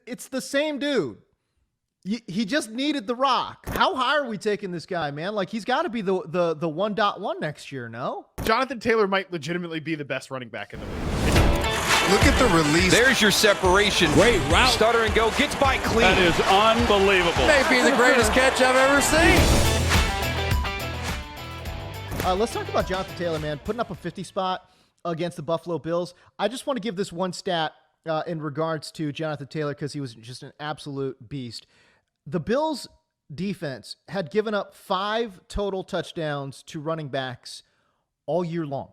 It's the same dude. He just needed the rock. How high are we taking this guy, man? Like, he's got to be the 1.1 next year, no? Jonathan Taylor might legitimately be the best running back in the league. Look at the release. There's your separation. Great route. Stutter and go. Gets by clean. That is unbelievable. May be the greatest catch I've ever seen. Let's talk about Jonathan Taylor, man. Putting up a 50 spot against the Buffalo Bills. I just want to give this one stat in regards to Jonathan Taylor because he was just an absolute beast. The Bills defense had given up 5 total touchdowns to running backs all year long.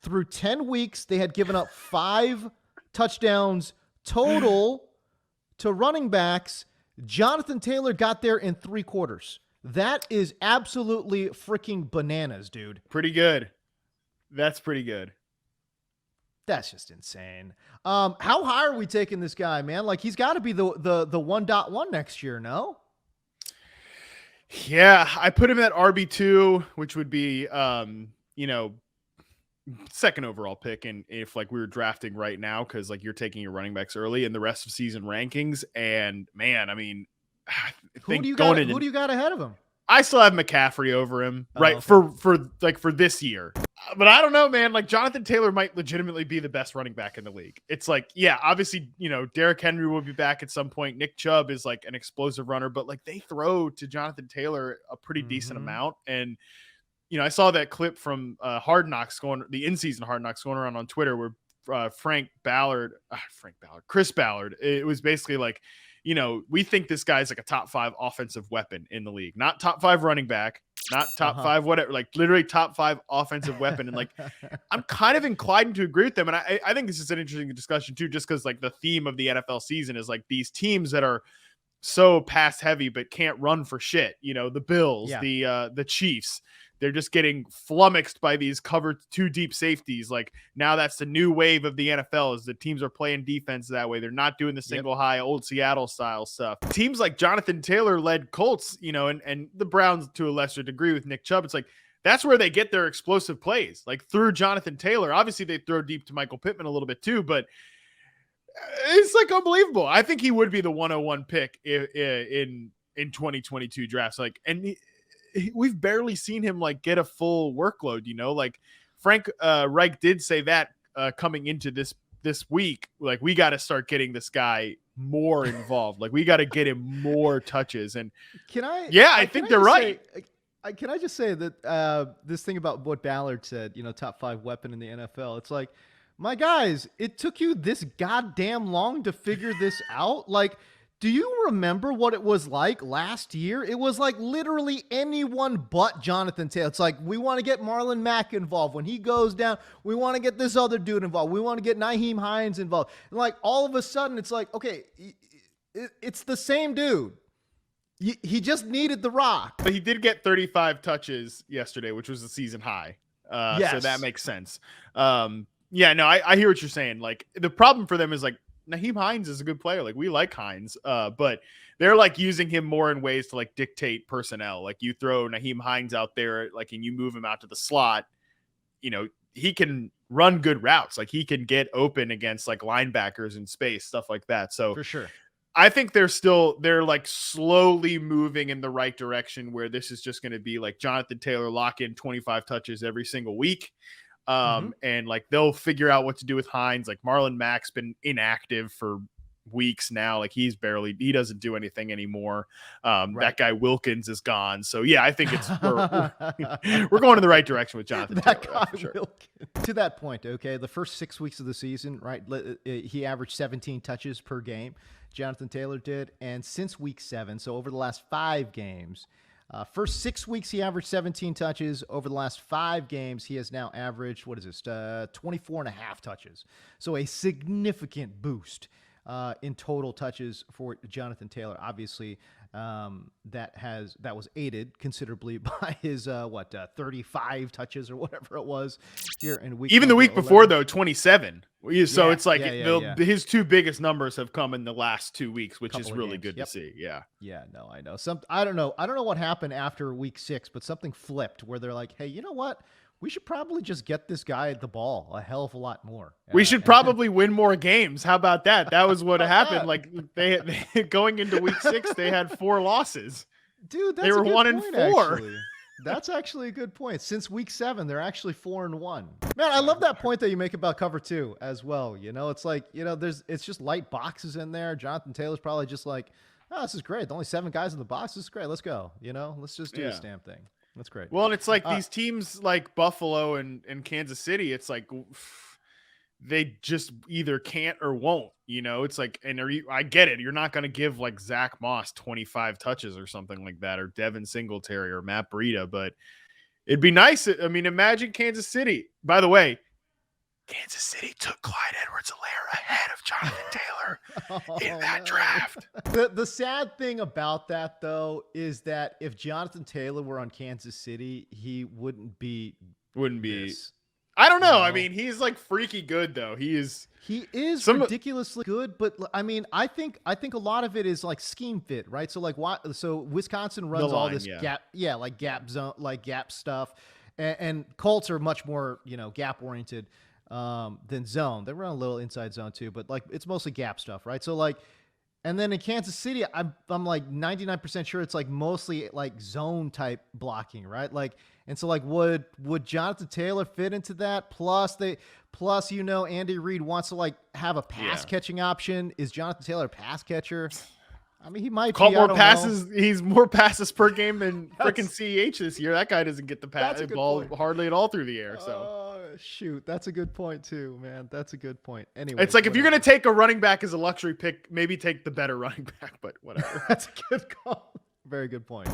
Through 10 weeks, they had given up 5 touchdowns total to running backs. Jonathan Taylor got there in 3 quarters. That is absolutely freaking bananas, dude. Pretty good. That's pretty good. That's just insane. How high are we taking this guy, man? Like, he's got to be the 1.1 next year, no? Yeah, I put him at RB2, which would be, second overall pick. And if like we were drafting right now, because like you're taking your running backs early in the rest of season rankings, and man, I mean, who do you got ahead of him? I still have McCaffrey over him, right? Okay. For this year. But I don't know, man. Like, Jonathan Taylor might legitimately be the best running back in the league. It's like, yeah, obviously, Derrick Henry will be back at some point. Nick Chubb is like an explosive runner, but like they throw to Jonathan Taylor a pretty decent amount. And, I saw that clip from the in-season Hard Knocks going around on Twitter where Chris Ballard, it was basically like, we think this guy's like a top 5 offensive weapon in the league, not top 5 running back, not top 5, whatever, like literally top 5 offensive weapon. And like, I'm kind of inclined to agree with them. And I think this is an interesting discussion too, just because like the theme of the NFL season is like these teams that are so pass heavy, but can't run for shit. The Bills, the Chiefs, they're just getting flummoxed by these covered 2 deep safeties. Like, now that's the new wave of the NFL is the teams are playing defense that way. They're not doing the single high old Seattle style stuff. Teams like Jonathan Taylor led Colts, and the Browns to a lesser degree with Nick Chubb. It's like, that's where they get their explosive plays, like through Jonathan Taylor. Obviously they throw deep to Michael Pittman a little bit too, but it's like unbelievable. I think he would be the 101 pick in 2022 drafts. Like, and we've barely seen him like get a full workload, like Frank Reich did say that coming into this week, like we got to start getting this guy more involved. Like we got to get him more touches. And I think they're right. Can I just say that this thing about what Ballard said, top 5 weapon in the NFL, it's like, my guys, it took you this goddamn long to figure this out. Like, do you remember what it was like last year? It was like literally anyone but Jonathan Taylor. It's like, we want to get Marlon Mack involved. When he goes down, we want to get this other dude involved. We want to get Nyheim Hines involved. And like all of a sudden, it's like, okay, it's the same dude. He just needed the rock. But he did get 35 touches yesterday, which was the season high. Yes. So that makes sense. I hear what you're saying. Like, the problem for them is like, Nyheim Hines is a good player. Like, we like Hines, but they're like using him more in ways to like dictate personnel. Like, you throw Nyheim Hines out there, like, and you move him out to the slot, he can run good routes. Like, he can get open against like linebackers in space, stuff like that. So for sure, I think they're like slowly moving in the right direction where this is just going to be like Jonathan Taylor lock in 25 touches every single week. And like they'll figure out what to do with Hines. Like, Marlon Mack's been inactive for weeks now. Like, he doesn't do anything anymore. Right. That guy Wilkins is gone. So yeah, I think we're going in the right direction with Jonathan that Taylor, guy sure. Wilkins. To that point, okay, the first 6 weeks of the season, right, he averaged 17 touches per game. Jonathan Taylor did. And since week 7, so over the last 5 games, first 6 weeks, he averaged 17 touches. Over the last 5 games, he has now averaged, 24 and a half touches. So a significant boost in total touches for Jonathan Taylor. Obviously, that was aided considerably by his 35 touches or whatever it was here in week. Even the week 11. before though, 27. So it's like his 2 biggest numbers have come in the last 2 weeks, which is really good to see. Yeah. Yeah, no, I know. I don't know what happened after week 6, but something flipped where they're like, hey, you know what? We should probably just get this guy the ball a hell of a lot more. We should probably win more games. How about that? That was what happened. that? Like they going into week 6, they had 4 losses. Dude, that's They were a good 1-4. point, actually. That's actually a good point. Since week 7, they're actually 4-1. Man, I love that point that you make about cover 2 as well. You know, it's like, you know, it's just light boxes in there. Jonathan Taylor's probably just like, oh, this is great. Only 7 guys in the box. This is great. Let's go. You know, let's just do this damn thing. That's great. Well, and it's like these teams like Buffalo and Kansas City, it's like they just either can't or won't, you know. It's like, and I get it. You're not going to give like Zach Moss 25 touches or something like that, or Devin Singletary or Matt Breida, but it'd be nice. I mean, imagine Kansas City. By the way, Kansas City took Clyde Edwards-Helaire ahead of Jonathan Taylor in that draft. The sad thing about that, though, is that if Jonathan Taylor were on Kansas City, he wouldn't be. This. I don't know. No. I mean, he's like freaky good though. He is ridiculously good, but I mean, I think a lot of it is like scheme fit, right? So like so Wisconsin runs all this gap zone, like gap stuff, and Colts are much more, you know, gap oriented than zone. They run a little inside zone too, but like it's mostly gap stuff, right? So like, and then in Kansas City, I'm like 99% sure it's like mostly like zone type blocking, right? Like, and so like would Jonathan Taylor fit into that? Plus you know, Andy Reid wants to like have a pass catching option. Is Jonathan Taylor a pass catcher? I mean, he might caught be, more passes. He's more passes per game than freaking CEH this year. That guy doesn't get the ball hardly at all through the air. So shoot, that's a good point too, man. That's a good point. Anyway, it's like if you're gonna take a running back as a luxury pick, maybe take the better running back. But whatever. That's a good call. Very good point.